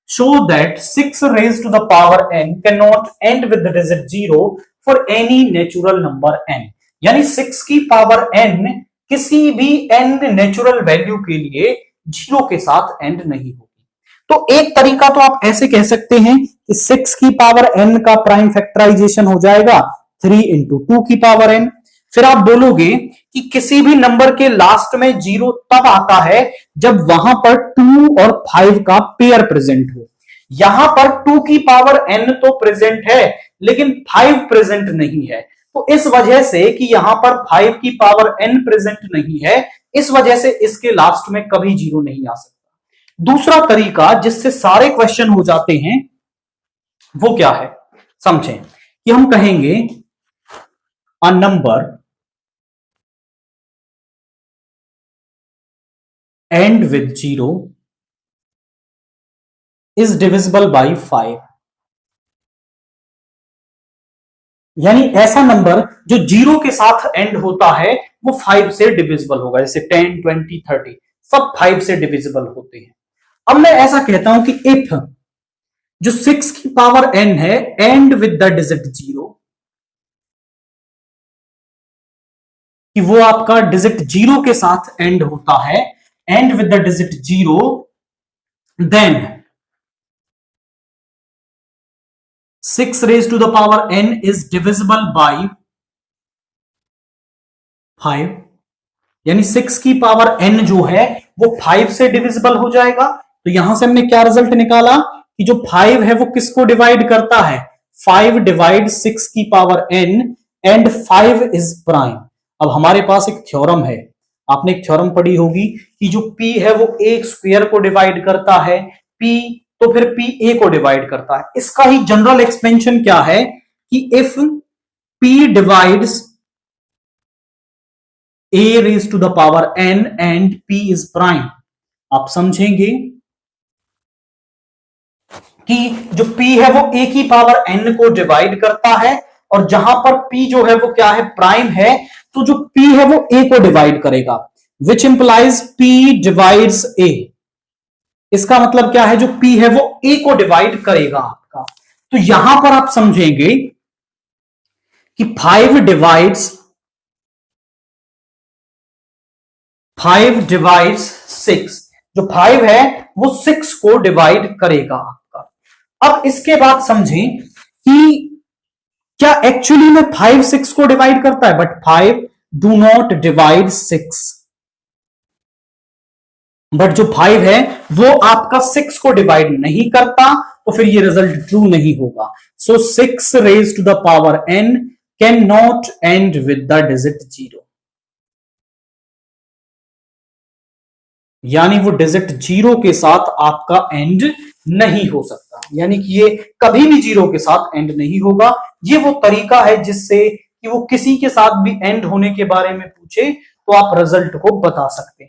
show that 6 raised to the power n cannot end with the digit 0 for any natural number n। यानी 6 की power n किसी भी n natural value के लिए 0 के साथ एंड नहीं होगी। तो एक तरीका तो आप ऐसे कह सकते हैं कि 6 की पावर n का प्राइम फैक्टराइजेशन हो जाएगा 3 इंटू 2 की पावर n। फिर आप बोलोगे कि किसी भी नंबर के लास्ट में 0 तब आता है जब वहां पर 2 और 5 का पेयर प्रेजेंट हो। यहां पर 2 की पावर n तो प्रेजेंट है लेकिन 5 प्रेजेंट नहीं है। तो इस वजह से कि यहां पर 5 की पावर n प्रेजेंट नहीं है, इस वजह से इसके लास्ट में कभी 0 नहीं आ सकता। दूसरा तरीका जिससे सारे क्वेश्चन हो जाते हैं वो क्या है, समझें कि हम कहेंगे a number end with 0 is divisible by 5। यानी ऐसा नंबर जो 0 के साथ एंड होता है वो 5 से डिविजिबल होगा। जैसे 10, 20, 30 सब 5 से डिविजिबल होते हैं। अब मैं ऐसा कहता हूं कि इफ जो 6 की पावर n है एंड विद द डिजिट 0, कि वो आपका डिजिट 0 के साथ एंड होता है, end with the digit 0, then 6 raised to the power n is divisible by 5। यानी 6 की पावर n जो है वो 5 से डिविजिबल हो जाएगा। तो यहां से हमने क्या रिजल्ट निकाला कि जो 5 है वो किसको डिवाइड करता है, 5 डिवाइड 6 की power n and 5 is prime. अब हमारे पास एक थ्योरम है, आपने एक थ्योरम पढ़ी होगी कि जो p है वो a स्क्वायर को डिवाइड करता है, p तो फिर p a को डिवाइड करता है। इसका ही जनरल एक्सपेंशन क्या है कि if p divides a raise to the power n and p is prime, आप समझेंगे कि जो p है वो a की पावर n को डिवाइड करता है और जहां पर p जो है वो क्या है, प्राइम है, तो जो p है वो a को डिवाइड करेगा, which implies p divides a। इसका मतलब क्या है, जो p है वो a को डिवाइड करेगा आपका। तो यहां पर आप समझेंगे कि 5 डिवाइड्स 6, जो 5 है वो 6 को डिवाइड करेगा आपका। अब इसके बाद समझें कि क्या एक्चुअली में 5 6 को डिवाइड करता है, but 5 do not divide 6। But जो 5 है वो आपका 6 को डिवाइड नहीं करता, तो फिर ये रिजल्ट ट्रू नहीं होगा। So 6 raise to the power n can not end with the digit 0। यानी वो डिजिट 0 के साथ आपका एंड नहीं हो सकता, यानी कि ये कभी भी 0 के साथ एंड नहीं होगा। ये वो तरीका है जिससे कि वो किसी के साथ भी एंड होने के बारे में पूछे तो आप रिजल्ट को बता सकते हैं।